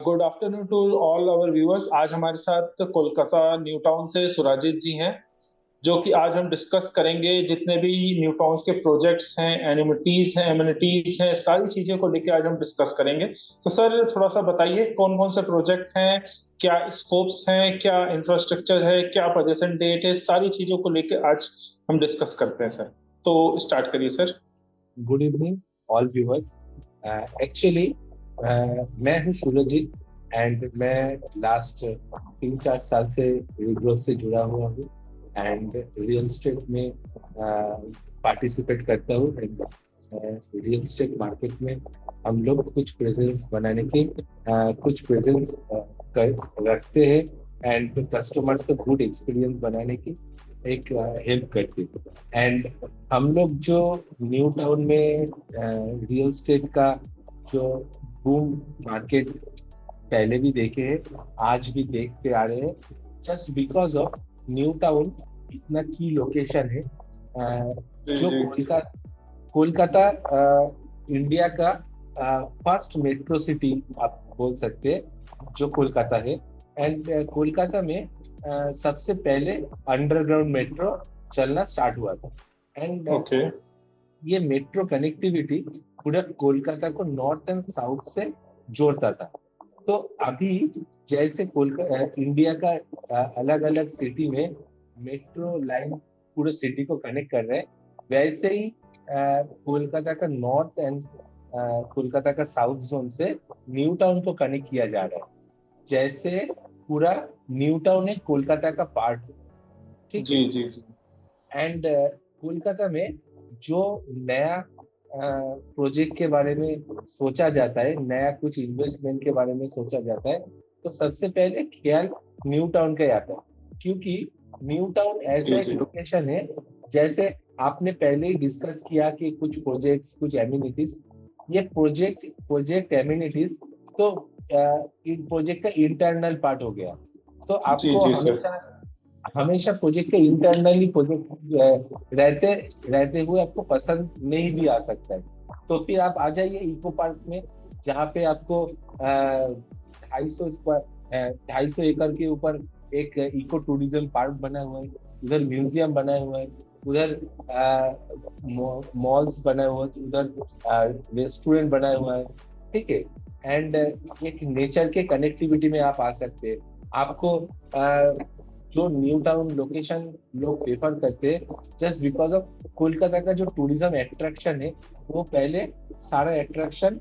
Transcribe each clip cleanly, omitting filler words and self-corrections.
Good afternoon to all our viewers. आज हमारे साथ कोलकाता न्यू टाउन से सुराजीत जी हैं, जो कि आज हम डिस्कस करेंगे जितने भी न्यू टाउन्स के प्रोजेक्ट्स हैं, एमिनिटीज हैं, सारी चीजें को लेके आज हम डिस्कस करेंगे। तो सर थोड़ा सा बताइए कौन कौन से प्रोजेक्ट हैं, क्या स्कोप्स हैं, क्या इंफ्रास्ट्रक्चर है, क्या प्रेजेंट डेट है, सारी चीजों को लेके आज हम डिस्कस करते हैं सर। तो स्टार्ट करिए sir. Good evening all viewers. Actually मैं हूं सूरजीत एंड मैं लास्ट 3-4 साल से ग्रोथ से जुड़ा हुआ हूं एंड रियल एस्टेट में पार्टिसिपेट करता हूं एंड रियल एस्टेट मार्केट में हम लोग कुछ प्रेजेंस बनाने की कुछ प्रेजेंस रखते हैं एंड कस्टमर्स को गुड एक्सपीरियंस बनाने की एक हेल्प करते हैं। एंड हम लोग जो न्यू टाउन में रियल एस्टेट का जो बूम मार्केट पहले भी देखे हैं, आज भी देखते आ रहे हैं, just because of new town इतना की लोकेशन है। जी जो जी। कोलकाता इंडिया का फर्स्ट मेट्रो सिटी आप बोल सकते हैं जो कोलकाता है। एंड कोलकाता में सबसे पहले अंडरग्राउंड मेट्रो चलना स्टार्ट हुआ था एंड ओके। ये मेट्रो कनेक्टिविटी पूरा कोलकाता को नॉर्थ एंड साउथ से जोड़ता था। तो अभी जैसे कोलकाता इंडिया का अलग अलग सिटी में मेट्रो लाइन पूरे सिटी को कनेक्ट कर रहे हैं, वैसे ही कोलकाता का नॉर्थ एंड कोलकाता का साउथ जोन से न्यू टाउन को कनेक्ट किया जा रहा है। जैसे पूरा न्यू टाउन एक कोलकाता का पार्ट है, ठीक है। जी जी जी। एंड कोलकाता में जो नया प्रोजेक्ट के बारे में सोचा जाता है, नया कुछ इन्वेस्टमेंट के बारे में सोचा जाता है, तो सबसे पहले ख्याल न्यू टाउन का ही आता है, क्योंकि न्यू टाउन ऐसा जी एक जी। लोकेशन है। जैसे आपने पहले ही डिस्कस किया कि कुछ प्रोजेक्ट्स, कुछ एमिनिटीज, ये प्रोजेक्ट एमिनिटीज तो प्रोजेक्ट का इंटरनल पार्ट हो गया। तो जी आपको जी सर। हमेशा हमेशा प्रोजेक्ट के इंटरनली प्रोजेक्ट रहते रहते हुए आपको पसंद नहीं भी आ सकता है। तो फिर आप आ जाइए इको पार्क में, जहाँ पे आपको 250 एकड़ के ऊपर एक इको टूरिज्म पार्क बना हुआ है, उधर म्यूजियम बना हुआ है, उधर मॉल्स बना हुआ है, उधर रेस्टोरेंट बना हुआ है, ठीक है। एंड एक नेचर के कनेक्टिविटी में आप आ सकते हैं। आपको जो न्यू टाउन लोकेशन लोग प्रेफर करते हैं जस्ट बिकॉज ऑफ कोलकाता का जो टूरिज्म एट्रैक्शन है, वो पहले सारा एट्रैक्शन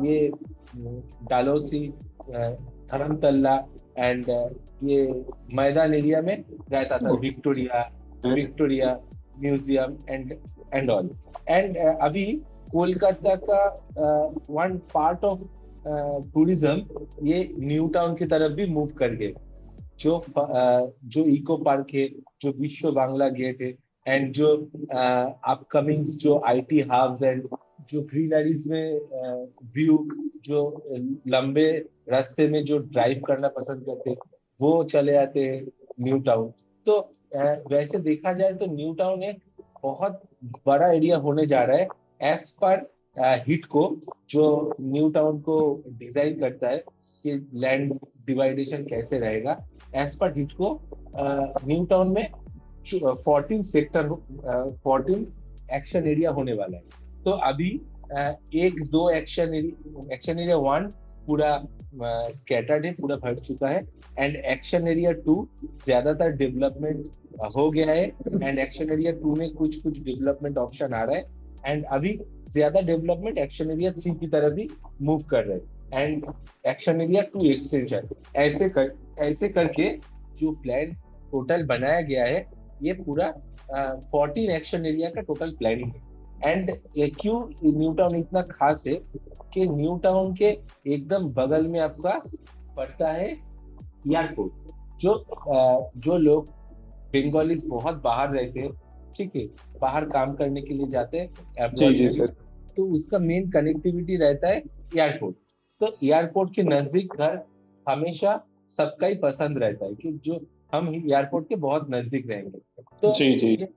ये डालहौसी, धर्मतल्ला एंड ये मैदान एरिया में रहता था। Okay. Victoria museum and all. And अभी कोलकाता का वन पार्ट ऑफ टूरिज्म ये न्यू टाउन की तरफ भी मूव कर गए। जो इको पार्क है, जो विश्व बांग्ला गेट है, एंड जो अपकमिंग जो आईटी हब्स एंड जो ग्रीनरीज में व्यू, जो लंबे रास्ते में जो ड्राइव करना पसंद करते हैं, वो चले आते हैं न्यू टाउन। तो वैसे देखा जाए तो न्यू टाउन एक बहुत बड़ा एरिया होने जा रहा है एज पर हिट को, जो न्यू टाउन को डिजाइन करता है कि लैंड डिवाइडेशन कैसे रहेगा। एज पर हिट को न्यू टाउन में 14 एक्शन एरिया होने वाला है। तो अभी एक दो एक्शन एरिया वन पूरा स्कैटर्ड है, पूरा भर चुका है। एंड एक्शन एरिया टू ज्यादातर डेवलपमेंट हो गया है एंड एक्शन एरिया टू में कुछ कुछ डेवलपमेंट ऑप्शन आ रहा है। एंड अभी ज्यादा डेवलपमेंट एक्शन एरिया 3 की तरफ भी मूव कर रहे हैं एंड एक्शन एरिया 2 एक्सटेंशन। ऐसे करके जो प्लान टोटल बनाया गया है, ये पूरा 14 एक्शन एरिया का टोटल प्लानिंग है। एंड क्यों न्यू टाउन इतना खास है कि न्यू टाउन के एकदम बगल में आपका पड़ता है एयरपोर्ट। जो लोग बंगालीज बहुत बाहर रहते हैं, ठीक है, बाहर काम करने के लिए जाते हैं जी अब्रॉड जी में भी, सर। तो उसका मेन कनेक्टिविटी रहता है एयरपोर्ट। तो एयरपोर्ट के नजदीक घर हमेशा सबका ही पसंद रहता है कि जो हम एयरपोर्ट के बहुत नजदीक रहेंगे। तो जी जी। ये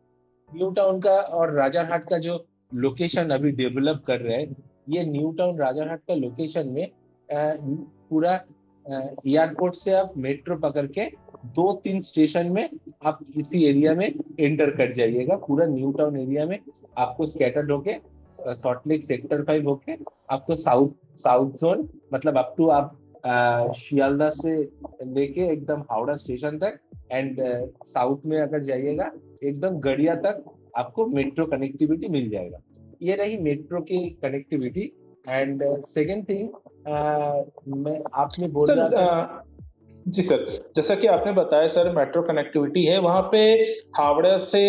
न्यू टाउन का और राजारहाट का जो लोकेशन अभी डेवलप कर रहे हैं, ये न्यू टाउन राजारहाट का लोकेशन में पूरा एयरपोर्ट से आप मेट्रो पकड़ के 2-3 स्टेशन में आप इसी एरिया में एंटर कर जाइएगा। पूरा न्यू टाउन एरिया में आपको स्कैटर्ड होके सॉल्ट लेक सेक्टर 5 होके आपको साउथ जोन, मतलब अप टू आप शियालदा से लेके एकदम हावड़ा स्टेशन तक एंड साउथ में अगर जाइएगा एकदम गड़िया तक आपको मेट्रो कनेक्टिविटी मिल जाएगा। ये रही मेट्रो की कनेक्टिविटी। एंड सेकेंड थिंग, मैं आपने बोल सर रहा था। जी सर, जैसा कि आपने बताया सर मेट्रो कनेक्टिविटी है वहां पे। हावड़ा से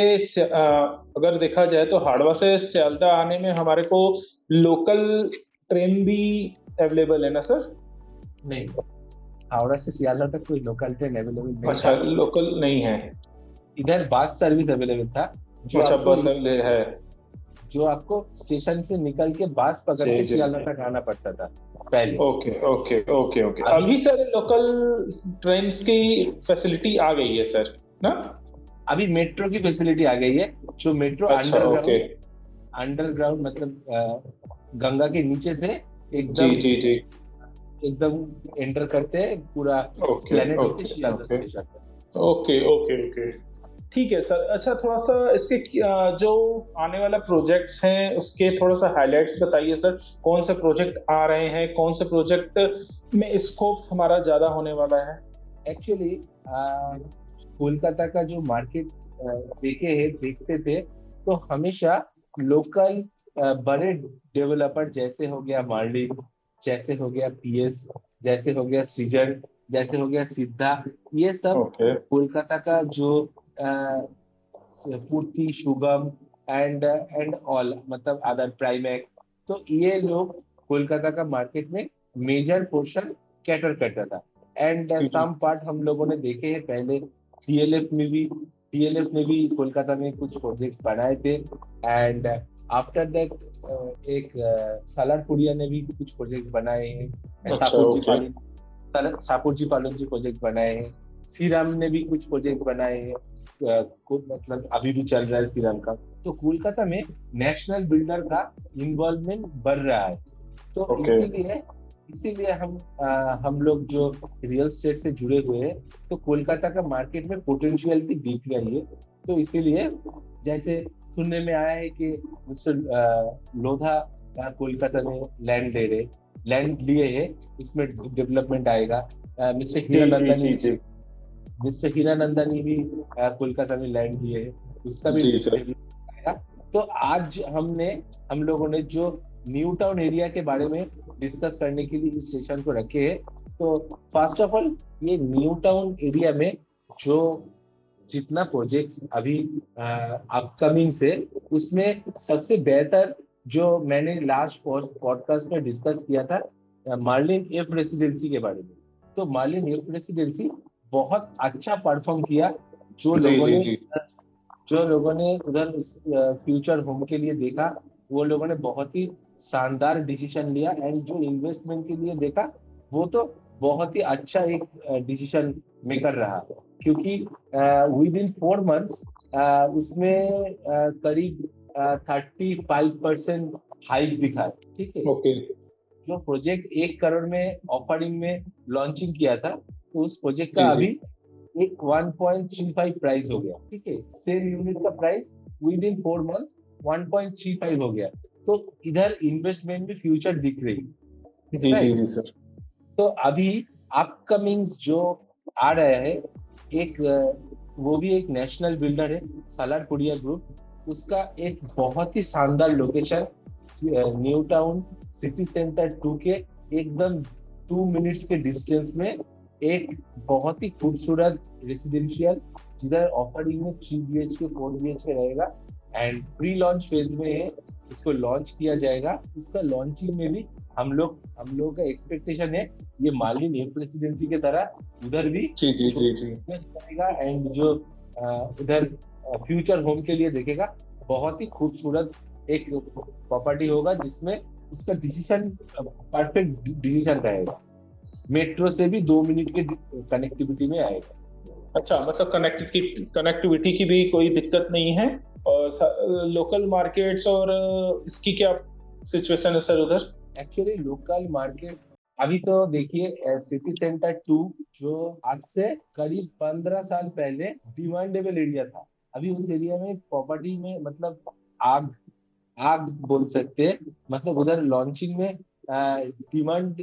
अगर देखा जाए तो हावड़ा से सियालदा आने में हमारे को लोकल ट्रेन भी अवेलेबल है ना सर? नहीं, हावड़ा से सियालदा तक कोई लोकल ट्रेन अवेलेबल नहीं अच्छा, था। लोकल नहीं है। इधर बस सर्विस अवेलेबल था, जो अच्छा, आपको बस है। जो आपको स्टेशन से निकल के बस पकड़ जी के जी सियालदा जी। तक आना पड़ता था पहले। ओके ओके ओके ओके, अभी अभी सर लोकल ट्रेन की फैसिलिटी आ गई है सर ना? अभी मेट्रो की फैसिलिटी आ गई है, जो मेट्रो अच्छा ओके। अंडरग्राउंड मतलब गंगा के नीचे से जी एकदम जी जी। एकदम एंटर करते हैं पूरा ओके प्लेनेट होके ओके सियालदा ओके स्टेशन पर। Okay okay okay. ठीक है सर। अच्छा, थोड़ा सा इसके जो आने वाला प्रोजेक्ट्स हैं उसके थोड़ा सा हाइलाइट्स बताइए सर। कौन से प्रोजेक्ट आ रहे हैं, कौन से प्रोजेक्ट में स्कोप्स हमारा ज्यादा होने वाला है? एक्चुअली कोलकाता का जो मार्केट देखते थे, तो हमेशा लोकल बड़े डेवलपर जैसे हो गया मार्लिन, जैसे हो गया पीएस, जैसे हो गया सृजन, जैसे हो गया सिद्धा, ये सब ओके। कोलकाता का जो पूर्ति शुभम एंड ऑल मतलब अदर प्राइमैक, तो ये लोग कोलकाता का मार्केट में मेजर पोर्शन कैटर करता था। And ji ji. Some part हम लोगों ने देखे हैं पहले। डीएलएफ में भी कोलकाता में कुछ प्रोजेक्ट बनाए थे। एंड आफ्टर दैट एक सालारपुरिया ने भी कुछ प्रोजेक्ट बनाए हैं। अच्छा ओके। सापुर जी पालन जी प्रोजेक्ट बनाए हैं। सीराम ने भी कुछ प्रोजेक्ट बनाए हैं, मतलब अभी भी चल रहा है सीराम का। तो कोलकाता में नेशनल बिल्डर का इन्वॉल्वमेंट बढ़ रहा है। तो ओके। इसीलिए हम लोग जो रियल एस्टेट से जुड़े हुए हैं, तो कोलकाता का मार्केट में पोटेंशियलिटी दिख रही है। तो इसीलिए जैसे सुनने में आया है कि मिस्टर लोधा कोलकाता में लैंड लिए हैं, उसमें डेवलपमेंट आएगा। मिस्टर जी जी हीरानंदनी जी जी मिस्टर हीरानंदनी भी कोलकाता में लैंड लिए हैं, उसका भी जी सर। डेवलपमेंट आएगा। तो आज हम लोगों ने जो न्यू टाउन एरिया के बारे में डिस्कस करने के लिए इस सेशन को रखे हैं। तो फर्स्ट ऑफ ऑल, ये न्यू टाउन एरिया में जो जितना प्रोजेक्ट्स अभी अपकमिंग से, उसमें सबसे बेहतर जो मैंने लास्ट पॉडकास्ट में डिस्कस किया था मार्लिन एफ रेसिडेंसी के बारे में। तो मार्लिन एफ रेसिडेंसी बहुत अच्छा परफॉर्म किया। जो जी लोगों जी ने जी जो लोगों ने उधर फ्यूचर होम के लिए देखा, वो लोगों ने बहुत ही शानदार डिसीजन लिया। एंड जो इन्वेस्टमेंट के लिए देखा, वो तो बहुत ही अच्छा एक डिसीजन मेकर रहा, क्योंकि विद इन 4 मंथ्स उसमें करीब 35% हाइक दिखा है। ठीक है, ओके। जो प्रोजेक्ट 1 करोड़ में ऑफरिंग में लॉन्चिंग किया था, तो उस प्रोजेक्ट का जी जी अभी एक 1.35 प्राइस हो गया। ठीक है, सेम यूनिट का प्राइस विद इन 4 मंथ्स 1.35 हो गया। तो इधर इन्वेस्टमेंट में फ्यूचर दिख रही, जी जी राइट। जी सर। तो अभी अपकमिंग जो आ रहा है, एक वो भी एक नेशनल बिल्डर है, सालारपुरिया ग्रुप। उसका एक बहुत ही शानदार location new town city centre 2 के एकदम 2 मिनट्स के डिस्टेंस में एक बहुत ही खूबसूरत रेसिडेंशियल, जिधर ऑफरिंग में 3 BHK 4 BHK रहेगा। एंड प्री लॉन्च फेज में है, इसको लॉन्च किया जाएगा। उसका लॉन्चिंग में भी हम लोग का एक्सपेक्टेशन है ये मार्लिन एफ रेसिडेंसी के तरह उधर भी जी जी जी जी इन्वेस्ट करेगा। एंड जो उधर फ्यूचर होम के लिए देखेगा, बहुत ही खूबसूरत एक प्रॉपर्टी होगा, जिसमें उसका डिसीजन परफेक्ट डिसीजन रहेगा। मेट्रो से भी 2 मिनट के कनेक्टिविटी में आएगा। अच्छा, मतलब कनेक्टिविटी की भी कोई दिक्कत नहीं है। और लोकल मार्केट्स और इसकी क्या सिचुएशन है सर उधर? एक्चुअली लोकल मार्केट्स अभी तो देखिए सिटी सेंटर 2 जो आज से करीब 15 साल पहले डिमांडेबल एरिया था, अभी उस एरिया में प्रॉपर्टी में मतलब आग आग बोल सकते हैं। मतलब उधर लॉन्चिंग में डिमांड,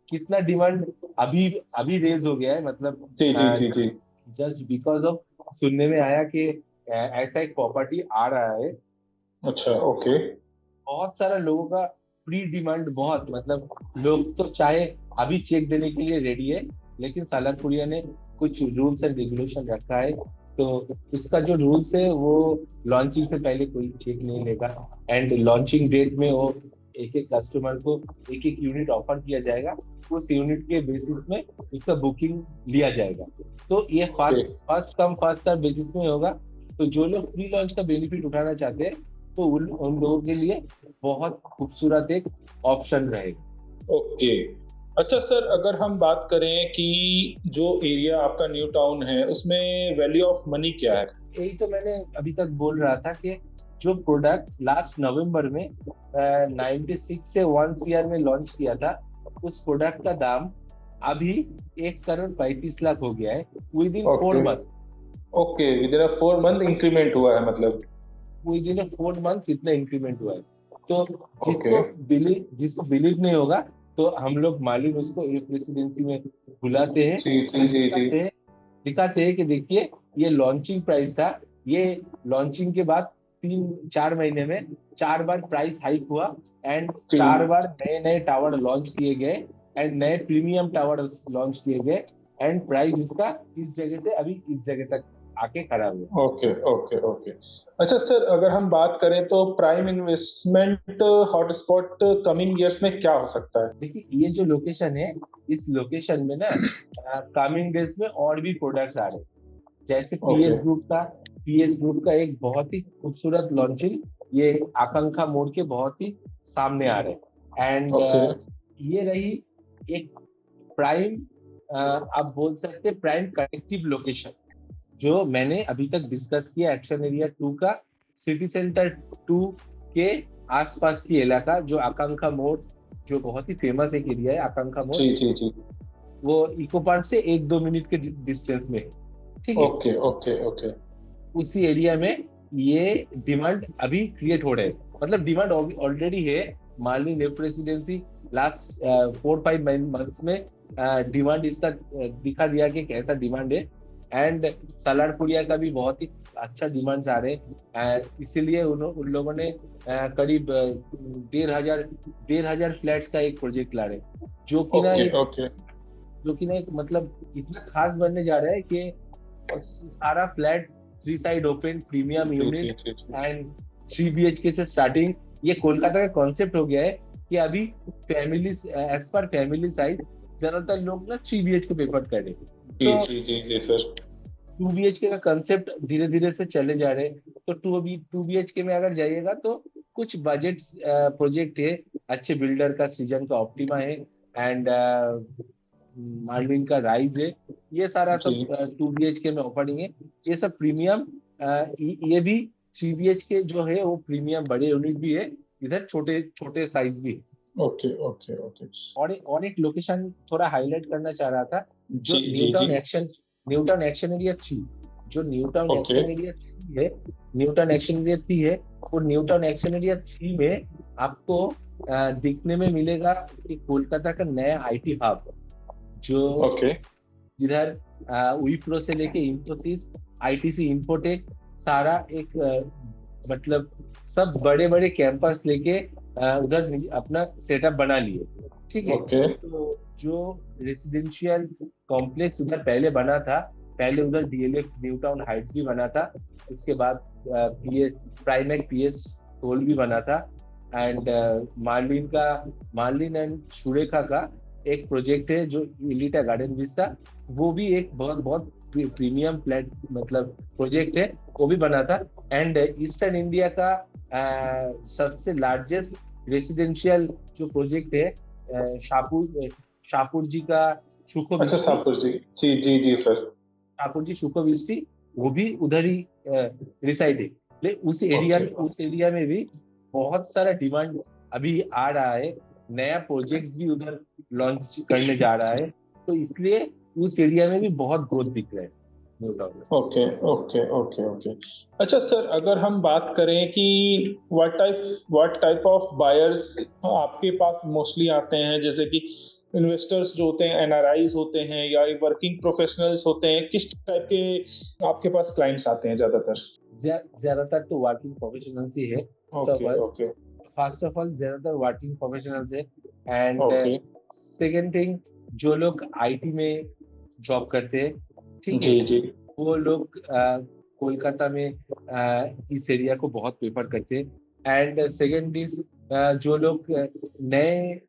कितना डिमांड अभी अभी रेज हो गया है। मतलब जी जी जी जी। जस्ट बिकॉज ऑफ सुनने में आया कि ऐसा एक प्रॉपर्टी आ रहा है। अच्छा, ओके। बहुत सारा लोगों का प्री डिमांड, बहुत मतलब लोग तो चाहे अभी चेक देने के लिए रेडी है, लेकिन सालारपुरिया ने कुछ रूल्स एंड रेगुलेशन रखा है। तो उसका जो रूल्स है वो लॉन्चिंग से पहले कोई चेक नहीं लेगा, एंड लॉन्चिंग डेट में वो एक एक कस्टमर को एक एक यूनिट ऑफर किया जाएगा। उस यूनिट के बेसिस में उसका बुकिंग लिया जाएगा। तो ये okay first first come first serve basis में होगा। तो जो लोग प्री लॉन्च का बेनिफिट उठाना चाहते हैं, तो उन लोगों के लिए बहुत खूबसूरत एक ऑप्शन रहेगा। ओके। अच्छा सर, अगर हम बात करें कि जो एरिया आपका न्यू टाउन है उसमें वैल्यू ऑफ मनी क्या है? यही तो मैंने अभी तक बोल रहा था कि जो प्रोडक्ट लास्ट नवंबर में 96 से 1 CR में लॉन्च किया था, उस प्रोडक्ट का दाम अभी 1 करोड़ 35 लाख हो गया है with in okay 4 month. Okay, with in 4 month increment हुआ है मतलब? विद इन 4 मंथ इतना इंक्रीमेंट हुआ है। तो ओके। जिसको बिलीव नहीं होगा, तो हम लोग मालिक उसको एक रेसिडेंसी में बुलाते हैं जी जी एंड जी जी दिखाते हैं कि देखिए ये लॉन्चिंग प्राइस था। ये लॉन्चिंग के बाद 3-4 महीने में 4 बार प्राइस हाइक हुआ, एंड जी। 4 बार नए नए टावर लॉन्च किए गए, एंड नए प्रीमियम टावर लॉन्च किए गए, एंड प्राइस इसका इस जगह से अभी इस जगह तक आके खड़ा हुआ। Okay okay okay. अच्छा सर, अगर हम बात करें तो prime investment hotspot coming years में क्या हो सकता है? देखिए ये जो लोकेशन है, इस लोकेशन में ना कमिंग डेज में और भी प्रोडक्ट्स आ रहे हैं। जैसे ओके पीएस ग्रुप का एक बहुत ही खूबसूरत लॉन्चिंग ये आकांक्षा मोड़ के बहुत ही सामने आ रहे हैं। एंड ओके ये रही एक प्राइम, आप बोल सकते हैं प्राइम कनेक्टिव लोकेशन, जो मैंने अभी तक डिस्कस किया एक्शन एरिया 2 का। सिटी सेंटर 2 के आसपास की इलाका जो आकांक्षा मोड़, जो बहुत ही फेमस एक एरिया है आकांक्षा मोड़, जी जी जी। वो इको पार्क से 1-2 मिनट के डिस्टेंस में है। ठीक है। ओके ओके ओके उसी एरिया में ये डिमांड अभी क्रिएट हो रहे हैं। मतलब डिमांड ऑलरेडी है। Malini left residency last 4-5 months में डिमांड इसका दिखा दिया कि कैसा डिमांड है। एंड सलारपुरिया का भी बहुत ही अच्छा डिमांड्स आ रहे हैं। इसीलिए उन लोगों ने करीब 1,500 फ्लैट्स का एक प्रोजेक्ट ला रहे हैं, ओके ओके। जो कि ना एक मतलब इतना खास बनने जा रहा है कि सारा फ्लैट 3 साइड ओपन प्रीमियम जी जी यूनिट जी जी। एंड 3 BHK से स्टार्टिंग। ये कोलकाता का कॉन्सेप्ट हो गया है कि अभी फैमिली एज पर फैमिली साइज ज्यादातर लोग ना 3 BHK प्रेफर कर रहे हैं। जी तो जी जी जी सर। 2 BHK का कंसेप्ट धीरे धीरे से चले जा रहे हैं। तो 2 BHK में अगर जाइएगा तो कुछ बजट प्रोजेक्ट है, अच्छे बिल्डर का सीजन का ऑप्टिमा है, एंड मार्लिन का राइज है। ये सारा सब जी। 2 BHK में ओपनिंग है। ये सब प्रीमियम, ये भी 3 BHK जो है वो प्रीमियम बड़े यूनिट भी है, इधर छोटे छोटे साइज भी है। Okay okay okay. और एक लोकेशन थोड़ा हाईलाइट करना चाह रहा था, जो जी जी जी। न्यूटाउन एक्शन एरिया 3, जो न्यूटाउन ओके एक्शन एरिया 3 है, न्यूटाउन एक्शन एरिया 3 है। वो न्यूटाउन एक्शन एरिया 3 में आपको दिखने में मिलेगा कि कोलकाता का नया आईटी हब, जो ओके इधर विप्रो से लेके इंफोसिस, आईटीसी इंफोटेक, सारा एक मतलब सब बड़े बड़े कैंपस लेके उधर अपना सेटअप बना लिए। ठीक है। ओके तो जो रेसिडेंशियल कॉम्प्लेक्स उधर पहले बना था, पहले उधर डीएलएफ न्यू टाउन हाइट्स भी बना था, उसके बाद पीएस प्राइमेक पीएस सोल भी बना था, एंड मार्लिन एंड सुरेखा का एक प्रोजेक्ट है जो इलिटा गार्डन विस्टा, वो भी एक बहुत बहुत प्रीमियम फ्लैट मतलब प्रोजेक्ट है, वो भी बना था। एंड ईस्टर्न इंडिया का सबसे लार्जेस्ट रेसिडेंशियल जो प्रोजेक्ट है शाहपुर जी का अच्छा, सुखोविस्टी, सापुर जी जी जी जी सर। ठाकुर जी सुखोविस्टी, वो भी उधर ही रिसाइड है। लेकिन ओके उस एरिया में भी बहुत सारा डिमांड अभी आ रहा है। नया प्रोजेक्ट भी उधर लॉन्च करने जा रहा है, तो इसलिए उस एरिया में भी बहुत ग्रोथ दिख रहा है न्यू टाउन में। Okay okay okay okay. अच्छा सर, अगर हम बात करें कि व्हाट टाइप ऑफ बायर्स आपके पास मोस्टली आते हैं, जैसे कि इन्वेस्टर्स जो होते हैं एनआरआईज होते हैं या वर्किंग प्रोफेशनल्स होते हैं, किस टाइप के आपके पास क्लाइंट्स आते हैं ज्यादातर? ज्यादातर तो वर्किंग प्रोफेशनल्स ही है। Okay okay first of all ज्यादातर वर्किंग प्रोफेशनल्स है, एंड ओके। सेकेंड थिंग जो लोग आईटी में जॉब करते हैं, ठीक है, जी जी वो लोग कोलकाता में इस एरिया को बहुत प्रेफर करते हैं। एंड सेकेंड इज जो लोग नए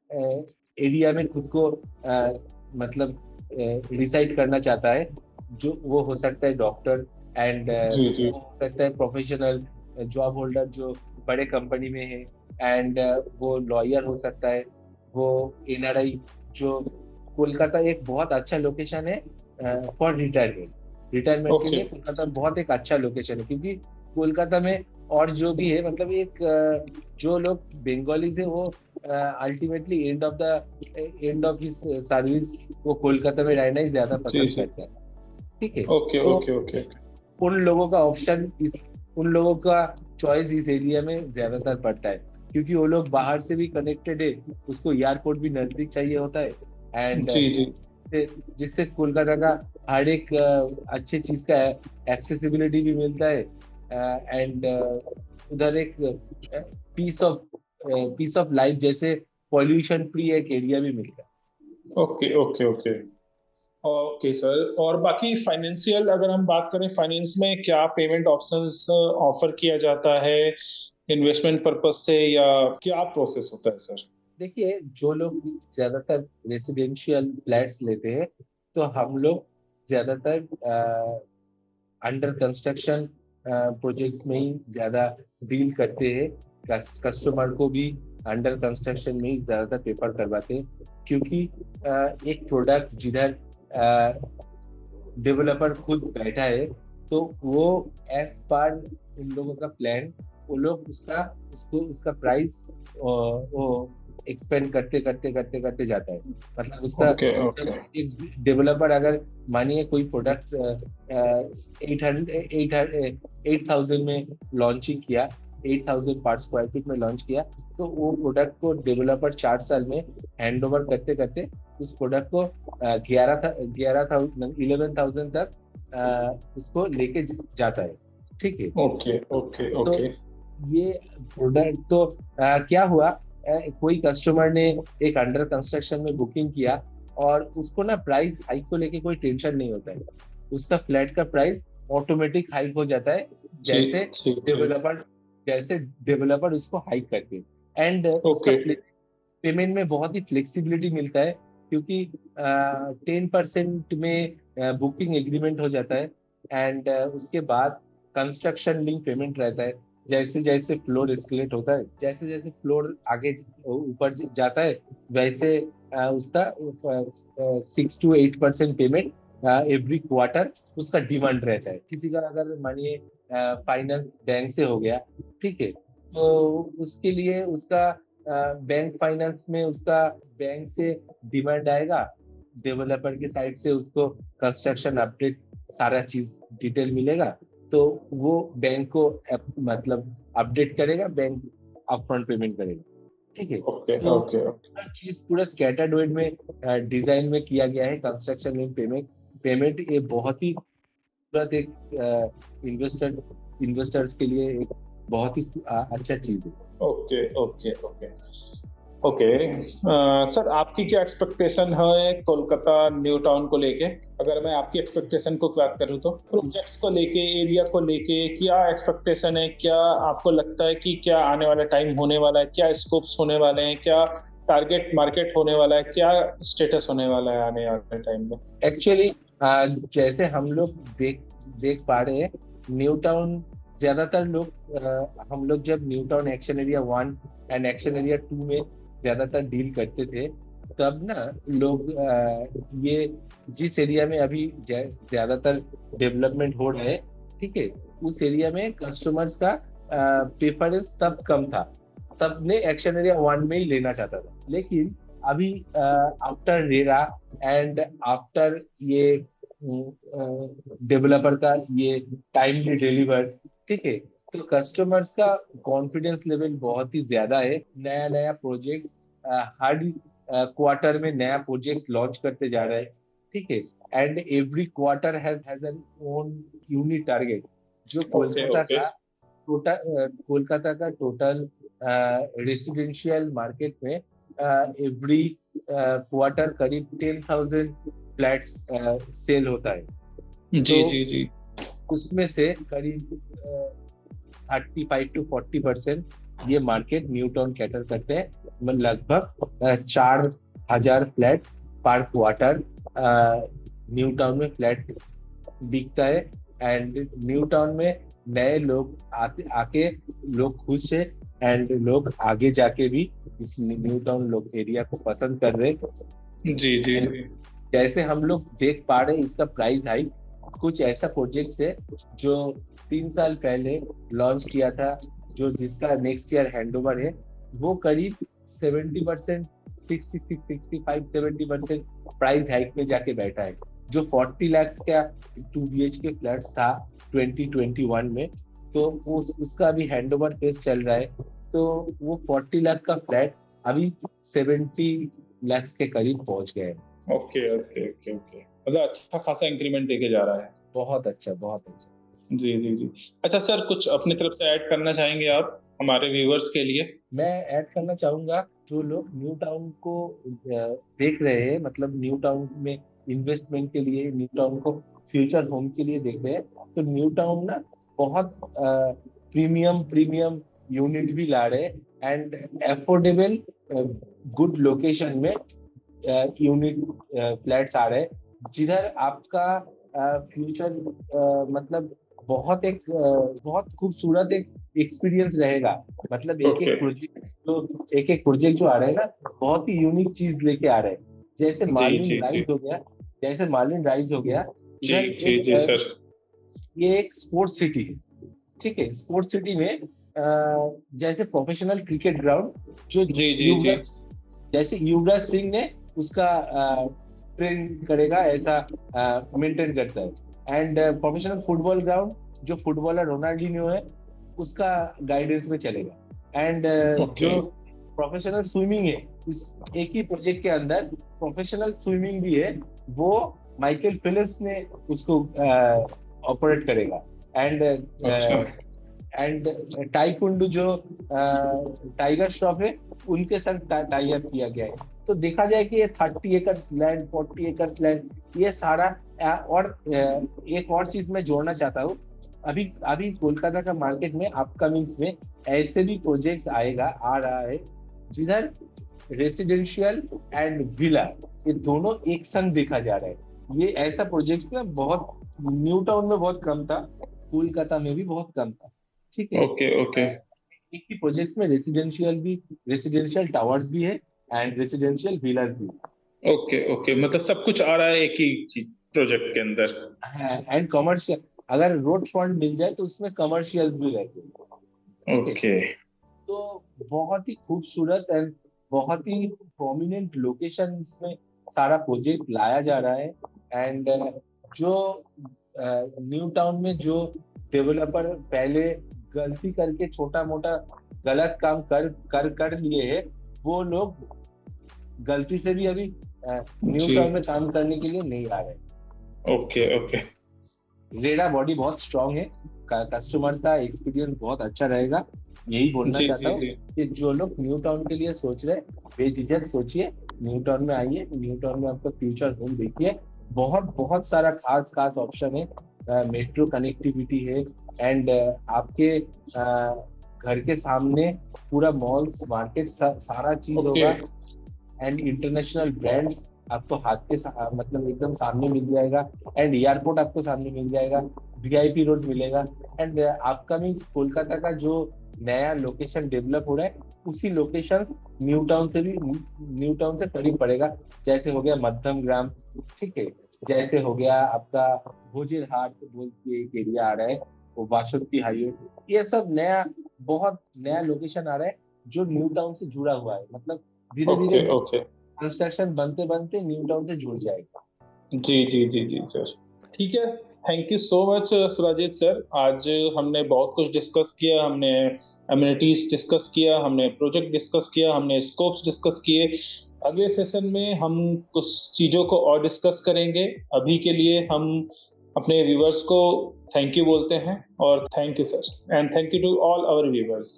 एरिया में खुद को मतलब डिसाइड करना चाहता है, जो वो हो सकता है डॉक्टर, एंड जी जी हो सकता है प्रोफेशनल जॉब होल्डर जो बड़े कंपनी में है, एंड वो लॉयर हो सकता है, वो एनआरआई, जो कोलकाता एक बहुत अच्छा लोकेशन है फॉर रिटायरमेंट के ओके लिए। कोलकाता बहुत एक अच्छा लोकेशन है, क्योंकि कोलकाता में और जो भी है मतलब एक जो लोग बंगाली है वो ultimately end of his service वो कोलकाता में रहना ही ज्यादा जी पसंद जी। करता है, ठीक है। ओके तो ओके ओके उन लोगों का ऑप्शन उन लोगों का चॉइस इस एरिया में ज्यादातर पड़ता है, क्योंकि वो लोग बाहर से भी कनेक्टेड है, उसको एयरपोर्ट भी नजदीक चाहिए होता है, एंड जी जी जिससे कोलकाता का हर एक अच्छे चीज का एक्सेसिबिलिटी भी मिलता है, एंड उधर एक पीस ऑफ लाइफ जैसे पॉल्यूशन फ्री एक एरिया भी मिलता है। Okay okay okay okay sir. और बाकी फाइनेंशियल अगर हम बात करें, फाइनेंस में क्या पेमेंट ऑप्शंस ऑफर किया जाता है इन्वेस्टमेंट पर्पस से, या क्या प्रोसेस होता है सर? देखिए, जो लोग ज्यादातर रेसिडेंशियल फ्लैट्स लेते हैं, तो हम लोग ज्यादातर अंडर कंस्ट्रक्शन प्रोजेक्ट्स में ही ज्यादा डील करते हैं। कस्टमर को भी अंडर कंस्ट्रक्शन में ही ज्यादातर पेपर करवाते हैं, क्योंकि एक प्रोडक्ट जिधर डेवलपर खुद बैठा है, तो वो एज पर उन लोगों का प्लान वो लोग उसका प्राइस वो एक्सपेंड करते करते करते करते जाता है। मतलब उसका ओके ओके एक डेवलपर अगर मानिए कोई प्रोडक्ट 8,000 में लॉन्चिंग किया, 8,000 पर स्क्वायर फीट में लॉन्च किया, तो वो प्रोडक्ट को डेवलपर 4 साल में हैंड ओवर करते करते उस प्रोडक्ट को 11,000 तक उसको लेके जाता है, ठीक है। ओके ओके तो ओके ये प्रोडक्ट तो क्या हुआ, कोई कस्टमर ने एक अंडर कंस्ट्रक्शन में बुकिंग किया, और उसको ना प्राइस हाइक को लेके कोई टेंशन नहीं होता है, उसका फ्लैट का प्राइस ऑटोमेटिक हाइक हो जाता है जी जैसे जी जी डेवलपर उसको हाइक करते हैं। एंड उसका ओके पेमेंट में बहुत ही फ्लेक्सिबिलिटी मिलता है, क्योंकि 10% में बुकिंग एग्रीमेंट हो जाता है, एंड उसके बाद कंस्ट्रक्शन लिंक पेमेंट रहता है। जैसे जैसे फ्लोर एस्केलेट होता है, जैसे जैसे फ्लोर आगे ऊपर जाता है, वैसे उसका 6 to 8% पेमेंट एवरी क्वार्टर उसका डिमांड रहता है। किसी का अगर मानिए फाइनेंस बैंक से हो गया, ठीक है, तो उसके लिए उसका बैंक फाइनेंस में उसका बैंक से डिमांड आएगा, डेवलपर के साइड से उसको कंस्ट्रक्शन अपडेट सारा चीज डिटेल मिलेगा, तो वो बैंक को मतलब अपडेट करेगा, बैंक अपफ्रंट पेमेंट करेगा, ठीक है। ओके तो ओके पूरा चीज पूरा स्कैटर्ड वेट में डिजाइन में किया गया है कंस्ट्रक्शन लिंक पेमेंट ये बहुत ही तुरंत एक इन्वेस्टर्स के लिए एक बहुत ही अच्छा चीज है। Okay okay okay okay. Sir, आपकी क्या एक्सपेक्टेशन है कोलकाता न्यू टाउन को लेके? अगर मैं आपकी एक्सपेक्टेशन को बात करूँ तो प्रोजेक्ट्स को लेके, एरिया को लेके क्या एक्सपेक्टेशन है? क्या आपको लगता है कि क्या आने वाला टाइम होने वाला है, क्या स्कोप्स होने वाले हैं, क्या टारगेट मार्केट होने वाला है, क्या स्टेटस होने वाला है आने वाले टाइम में? एक्चुअली जैसे हम लोग देख पा रहे हैं, न्यू टाउन ज्यादातर लोग हम लोग जब new town action area 1 and action area 2 में ज्यादातर डील करते थे, तब ना लोग ये जिस एरिया में अभी ज्यादातर डेवलपमेंट हो रहा है, ठीक है, उस एरिया में कस्टमर्स का प्रेफरेंस तब कम था, सबने एक्शन एरिया 1 में ही लेना चाहता था, लेकिन अभी आफ्टर रेरा एंड आफ्टर ये डेवलपर का ये टाइमली डिलीवर, ठीक है, तो कस्टमर्स का कॉन्फिडेंस लेवल बहुत ही ज्यादा है। नया नया प्रोजेक्ट हर क्वार्टर में नया प्रोजेक्ट लॉन्च करते जा रहे हैं, ठीक है, and every quarter has N one unique target. जो ओके ओके। कोलकाता का टोटल रेसिडेंशियल मार्केट में एवरी क्वार्टर करीब 10,000 फ्लैट्स सेल होता है। जी तो जी जी। उसमें से करीब 35 to 40% ये मार्केट न्यू टाउन कैटर करते हैं। लगभग 4,000 फ्लैट पर क्वार्टर न्यू टाउन में फ्लैट बिकता है। एंड न्यू टाउन में नए लोग आके लोग खुश है, एंड लोग आगे जाके भी इस न्यू टाउन लोग एरिया को पसंद कर रहे हैं। जी जी जी। जैसे हम लोग देख पा रहे हैं इसका प्राइस हाइक, कुछ ऐसा प्रोजेक्ट है जो 3 साल पहले लॉन्च किया था, जो जिसका नेक्स्ट ईयर हैंडओवर है, वो करीब 70%, 66, 65, 70% प्राइस हाइक में जाके बैठा है। जो 40 लाख का 2 BHK फ्लैट्स था 2021 में, तो उसका अभी हैंडओवर फेज चल रहा है। तो वो 40 लाख का फ्लैट अभी 70 लाख के करीब पहुंच गए हैं। ओके ओके ओके ओके, मतलब अच्छा खासा इंक्रीमेंट देके जा रहा है। बहुत अच्छा, बहुत अच्छा। जी जी जी। अच्छा सर, कुछ अपनी तरफ से ऐड करना चाहेंगे आप हमारे व्यूवर्स के लिए? मैं ऐड करना चाहूंगा, जो लोग न्यू टाउन को देख रहे हैं, मतलब न्यू टाउन में इन्वेस्टमेंट के लिए, न्यू टाउन को फ्यूचर होम के लिए देख रहे हैं, तो न्यू टाउन ना बहुत प्रीमियम प्रीमियम यूनिट भी ला रहे हैं, एंड अफोर्डेबल गुड लोकेशन में यूनिट फ्लैट्स आ रहे हैं, जिधर आपका फ्यूचर मतलब बहुत खूबसूरत एक एक्सपीरियंस रहेगा। मतलब ओके। एक एक प्रोजेक्ट जो आ रहे हैं ना, बहुत ही यूनिक चीज लेके आ रहे हैं। जैसे जी मार्लिन जी जी राइज हो गया, जैसे मार्लिन राइज हो गया, जी इधर जी जी सर। ये एक स्पोर्ट्स सिटी है, ठीक है। स्पोर्ट्स सिटी में जैसे प्रोफेशनल क्रिकेट ग्राउंड, जो जी जी जी। युवराज जैसे युवराज सिंह ने उसका ट्रेन करेगा, ऐसा मेंटेन करता है। एंड प्रोफेशनल फुटबॉल ग्राउंड, जो फुटबॉलर रोनाल्डिनो है, उसका गाइडेंस में चलेगा। And okay. जो प्रोफेशनल स्विमिंग है, उस एक ही प्रोजेक्ट के अंदर प्रोफेशनल स्विमिंग भी है, वो माइकल फिलिप्स ने उसको ऑपरेट करेगा। एंड अच्छा। एंड टाइकुंडू, जो टाइगर श्रॉफ है, उनके संग टाई अप किया गया है। तो देखा जाए कि ये 30 एकर्स लैंड, 40 एकर्स लैंड, ये सारा और एक और चीज मैं जोड़ना चाहता हूँ। अभी अभी कोलकाता का मार्केट में अपकमिंग्स में ऐसे भी प्रोजेक्ट्स आ रहा है, जिधर रेसिडेंशियल एंड विला, ये दोनों एक संग देखा जा रहा है। ये ऐसा प्रोजेक्ट ना बहुत न्यू टाउन में बहुत कम था, कोलकाता में भी बहुत कम था, ठीक है। ओके ओके एक ही प्रोजेक्ट में रेसिडेंशियल टावर्स भी है, एंड रेसिडेंशियल विलास भी ओके ओके, मतलब सब कुछ आ रहा है एक ही चीज प्रोजेक्ट के अंदर। है, एंड कमर्शियल। अगर रोड फ्रंट मिल जाए तो उसमें कमर्शियल्स भी रहते हैं, ठीक है। ओके। तो बहुत ही खूबसूरत एंड बहुत ही प्रोमिनेंट लोकेशन में सारा प्रोजेक्ट लाया जा रहा है। एंड जो न्यू टाउन में जो डेवलपर पहले गलती करके छोटा मोटा गलत काम कर कर कर लिए हैं, वो लोग गलती से भी अभी न्यू जी। टाउन में काम करने के लिए नहीं आ रहे। Okay okay. रेडा बॉडी बहुत स्ट्रांग है, कस्टमर्स का एक्सपीरियंस बहुत अच्छा रहेगा। यही बोलना जी चाहता जी हूँ जी। कि जो लोग न्यू टाउन के लिए सोच रहे हैं, बेझिझक सोचिए, न्यू टाउन में आइए, न्यू टाउन में आपका फ्यूचर होम देखिए। बहुत बहुत सारा खास खास ऑप्शन है, मेट्रो कनेक्टिविटी है, एंड आपके घर के सामने पूरा मॉल्स मार्केट सारा चीज ओके। होगा। एंड इंटरनेशनल ब्रांड्स आपको हाथ के मतलब एकदम सामने मिल जाएगा। एंड एयरपोर्ट आपको सामने मिल जाएगा, वीआईपी रोड मिलेगा। एंड अपकमिंग कोलकाता का जो नया लोकेशन डेवलप हो रहा है, उसी लोकेशन न्यू टाउन से करीब पड़ेगा। जैसे हो गया मध्यम ग्राम, ठीक है, जैसे हो गया आपका भोजेरहाट बोल के एक एरिया आ रहा है, वो बासुकी हाईवे, ये सब नया बहुत नया लोकेशन आ रहा है। जो न्यू टाउन से जुड़ा हुआ है, मतलब धीरे ओके धीरे ओके। कंस्ट्रक्शन बनते बनते न्यू टाउन से जुड़ जाएगा। जी जी जी जी सर। ठीक है। Thank you so much Surjit sir. आज हमने बहुत कुछ डिस्कस किया, हमने एमिनिटीज डिस्कस किया, हमने प्रोजेक्ट डिस्कस किया, हमने स्कोप्स डिस्कस किए। अगले सेशन में हम कुछ चीजों को और डिस्कस करेंगे। अभी के लिए हम अपने व्यूअर्स को थैंक यू बोलते हैं, और thank you sir, and thank you to all our viewers.